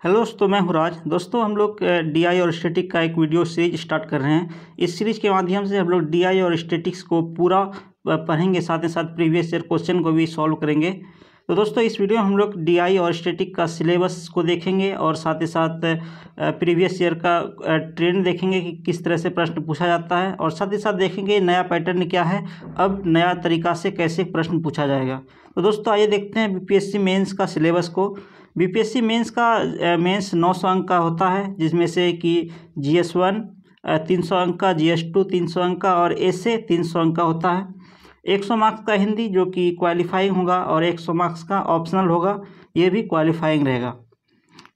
Hello दोस्तों, मैं हूँ राज। दोस्तों, हम लोग डीआई और स्टैटिक का एक वीडियो सीरीज स्टार्ट कर रहे हैं। इस सीरीज के माध्यम से हम लोग डीआई और स्टैटिक्स को पूरा पढ़ेंगे, साथ ही साथ प्रीवियस ईयर क्वेश्चन को भी सॉल्व करेंगे। तो दोस्तों, इस वीडियो में हम लोग डीआई और स्टैटिक का सिलेबस को देखेंगे और साथ ही साथ प्रीवियस ईयर का ट्रेंड देखेंगे कि किस तरह से प्रश्न पूछा जाता है, और साथ ही साथ देखेंगे नया पैटर्न क्या है, अब नया तरीका से कैसे प्रश्न पूछा जाएगा। तो दोस्तों, आइए देखते हैं बीपीएससी मेंस का सिलेबस को। बीपीएससी मेंस का मेंस 900 अंक का होता है, जिसमें से कि GS1 300 अंक का, GS2 300 अंक का और ऐसे 300 अंक का होता है। 100 मार्क्स का हिंदी जो कि क्वालिफाइंग होगा और 100 मार्क्स का ऑप्शनल होगा, ये भी क्वालिफाइंग रहेगा।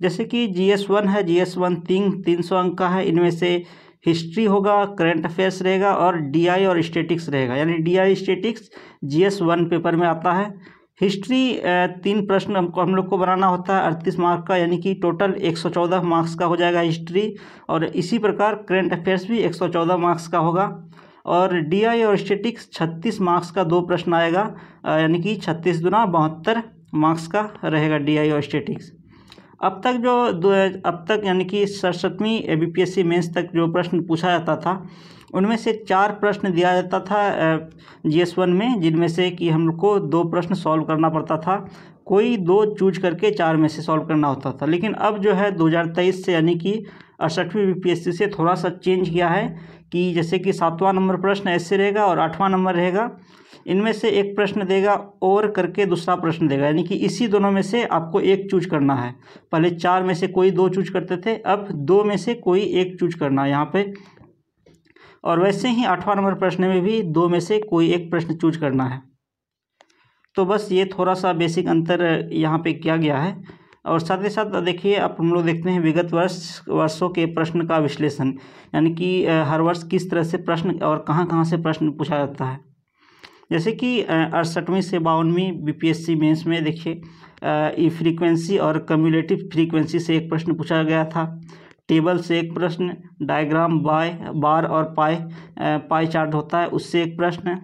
जैसे कि GS1 है, GS1 300 अंक का है। इनमें से हिस्ट्री होगा, करंट अफेयर्स रहेगा और डीआई और स्टैटिक्स रहेगा, यानी डीआई स्टैटिक्स GS1 पेपर में आता है। हिस्ट्री 3 प्रश्न हम लोग को बनाना होता है 38 मार्क का, यानी कि टोटल 114 मार्क्स का हो जाएगा हिस्ट्री। और इसी प्रकार करंट अफेयर्स भी 114 मार्क्स का होगा। और डीआई और स्टैटिक्स 36 मार्क्स का 2 प्रश्न आएगा, यानी कि 36 दूना 72 मार्क्स का रहेगा डीआई और स्टैटिक्स। अब तक यानी कि 67वीं बीपीएससी मेंस तक जो प्रश्न पूछा जाता था, उनमें से 4 प्रश्न दिया जाता था GS1 में, जिनमें से कि हम लोग को 2 प्रश्न सॉल्व करना पड़ता था। कोई 2 चूज करके 4 में से सॉल्व करना होता था। लेकिन अब जो है 2023 से, यानी कि 68वीं बीपीएससी से थोड़ा सा चेंज किया है कि जैसे कि 7वां नंबर प्रश्न ऐसे रहेगा और 8वां नंबर रहेगा। इनमें से एक प्रश्न देगा और करके दूसरा प्रश्न देगा, यानी कि इसी दोनों में से आपको एक चूज करना है। पहले 4 में से कोई 2 चूज करते थे, अब 2 में से कोई एक चूज करना है यहाँ पे। और वैसे ही 8वां नंबर प्रश्न में भी 2 में से कोई एक प्रश्न चूज करना है। तो बस ये थोड़ा सा बेसिक अंतर यहाँ पे किया गया है। और साथ ही साथ देखिए, अब हम लोग देखते हैं विगत वर्षों के प्रश्न का विश्लेषण, यानी कि हर वर्ष किस तरह से प्रश्न और कहाँ कहाँ से प्रश्न पूछा जाता है। जैसे कि 68वीं से 52वीं बीपीएससी मेंस में देखिए, फ्रीक्वेंसी और कम्युलेटिव फ्रीक्वेंसी से एक प्रश्न पूछा गया था। टेबल से एक प्रश्न, डायग्राम बार और पाई चार्ट होता है, उससे एक प्रश्न,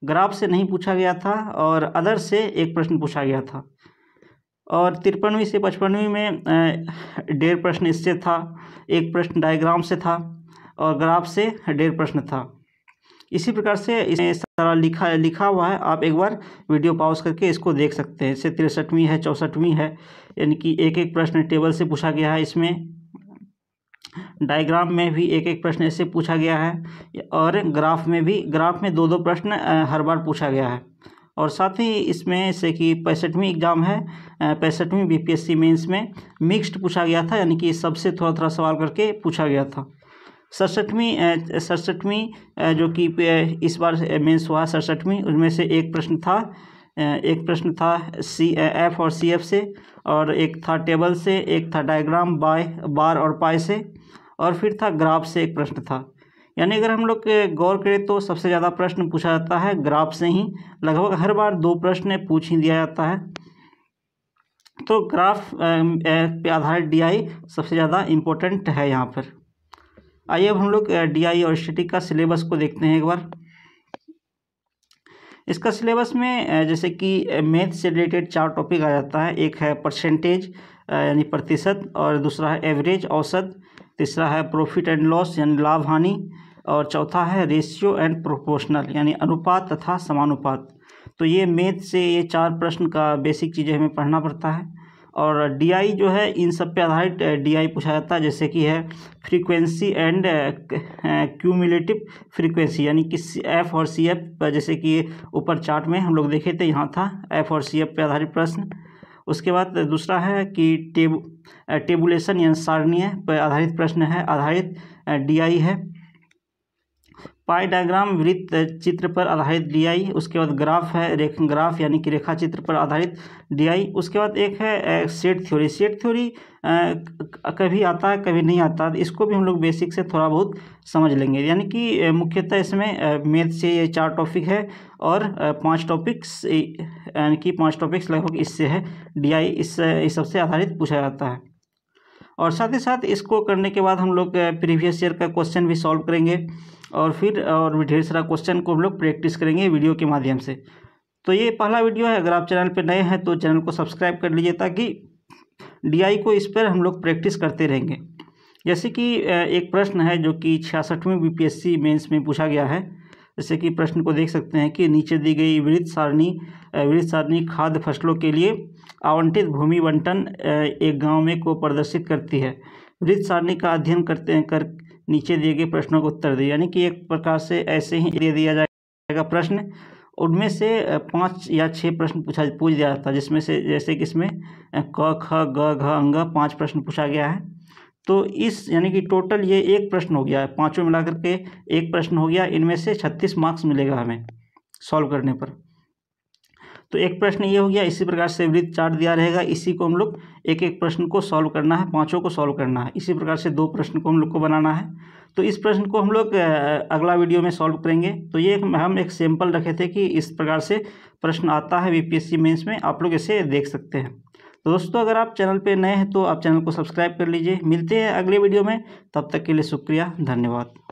ग्राफ से नहीं पूछा गया था, और अदर से एक प्रश्न पूछा गया था। और 53वीं से 55वीं में 1.5 प्रश्न इससे था, एक प्रश्न डायग्राम से था और ग्राफ से 1.5 प्रश्न था। इसी प्रकार से इसमें सारा लिखा हुआ है, आप एक बार वीडियो पॉज करके इसको देख सकते हैं। इससे 63वीं है, 64वीं है, यानी कि एक एक प्रश्न टेबल से पूछा गया है। इसमें डायग्राम में भी एक एक प्रश्न ऐसे पूछा गया है, और ग्राफ में 2-2 प्रश्न हर बार पूछा गया है। और साथ ही इसमें से कि 65वीं एग्जाम है, 65वीं बीपीएससी मेंस में मिक्स्ड पूछा गया था, यानी कि सबसे थोड़ा थोड़ा सवाल करके पूछा गया था। 67वीं जो कि इस बार मेंस हुआ 67वीं, उनमें से एक प्रश्न था एफ और CF से, और एक था टेबल से, एक था डायग्राम बार और पाई से, और फिर था ग्राफ से एक प्रश्न था। यानी अगर हम लोग गौर करें तो सबसे ज़्यादा प्रश्न पूछा जाता है ग्राफ से ही, लगभग हर बार 2 प्रश्न पूछ ही दिया जाता है। तो ग्राफ पे आधारित डीआई सबसे ज़्यादा इम्पोर्टेंट है यहाँ पर। आइए अब हम लोग डीआई और स्टैटिक का सिलेबस को देखते हैं एक बार। इसका सिलेबस में जैसे कि मैथ से रिलेटेड 4 टॉपिक आ जाता है। एक है परसेंटेज यानी प्रतिशत, और दूसरा है एवरेज औसत, तीसरा है प्रॉफिट एंड लॉस यानी लाभ हानि, और चौथा है रेशियो एंड प्रोपोर्शनल यानी अनुपात तथा समानुपात। तो ये मैथ से ये 4 प्रश्न का बेसिक चीज़ें हमें पढ़ना पड़ता है। और डीआई जो है इन सब पे आधारित डीआई पूछा जाता है, जैसे कि है फ्रीक्वेंसी एंड क्यूमुलेटिव फ्रीक्वेंसी, यानी कि एफ और CF, जैसे कि ऊपर चार्ट में हम लोग देखे थे, यहाँ था एफ और CF पे आधारित प्रश्न। उसके बाद दूसरा है कि टेबुलेशन यानी सारणीय पर आधारित प्रश्न है, आधारित डीआई है। पाई डायग्राम वृत्त चित्र पर आधारित डीआई। उसके बाद ग्राफ है, ग्राफ यानी कि रेखा चित्र पर आधारित डीआई। उसके बाद एक है सेट थ्योरी कभी आता है कभी नहीं आता, इसको भी हम लोग बेसिक से थोड़ा बहुत समझ लेंगे। यानी कि मुख्यतः इसमें मैथ से ये 4 टॉपिक है, और 5 टॉपिक्स यानी कि 5 टॉपिक्स लगभग इससे है, डीआई इस सबसे आधारित पूछा जाता है। और साथ ही साथ इसको करने के बाद हम लोग प्रीवियस ईयर का क्वेश्चन भी सॉल्व करेंगे, और फिर भी ढेर सारा क्वेश्चन को हम लोग प्रैक्टिस करेंगे वीडियो के माध्यम से। तो ये पहला वीडियो है। अगर आप चैनल पर नए हैं तो चैनल को सब्सक्राइब कर लीजिए, ताकि DI को इस पर हम लोग प्रैक्टिस करते रहेंगे। जैसे कि एक प्रश्न है जो कि 66वें BPSC मेंस में पूछा गया है। जैसे कि प्रश्न को देख सकते हैं कि नीचे दी गई वृत्त सारणी खाद्य फसलों के लिए आवंटित भूमि बंटन एक गांव में को प्रदर्शित करती है। वृत्त सारणी का अध्ययन कर नीचे दिए गए प्रश्नों को उत्तर दिए। यानी कि एक प्रकार से ऐसे ही दे दिया जाएगा प्रश्न, उनमें से 5 या 6 प्रश्न पूछ दिया जाता है, जिसमें से जैसे कि इसमें क ख ग घ अंग 5 प्रश्न पूछा गया है। तो इस यानी कि टोटल ये एक प्रश्न हो गया है, पाँचों मिलाकर के एक प्रश्न हो गया। इनमें से 36 मार्क्स मिलेगा हमें सॉल्व करने पर। तो एक प्रश्न ये हो गया। इसी प्रकार से वृत्त चार्ट दिया रहेगा, इसी को हम लोग एक एक प्रश्न को सॉल्व करना है, पाँचों को सॉल्व करना है। इसी प्रकार से 2 प्रश्न को हम लोग को बनाना है। तो इस प्रश्न को हम लोग अगला वीडियो में सॉल्व करेंगे। तो ये हम एक सैंपल रखे थे कि इस प्रकार से प्रश्न आता है BPSC मेंस में, आप लोग इसे देख सकते हैं। तो दोस्तों, अगर आप चैनल पे नए हैं तो आप चैनल को सब्सक्राइब कर लीजिए। मिलते हैं अगले वीडियो में, तब तक के लिए शुक्रिया, धन्यवाद।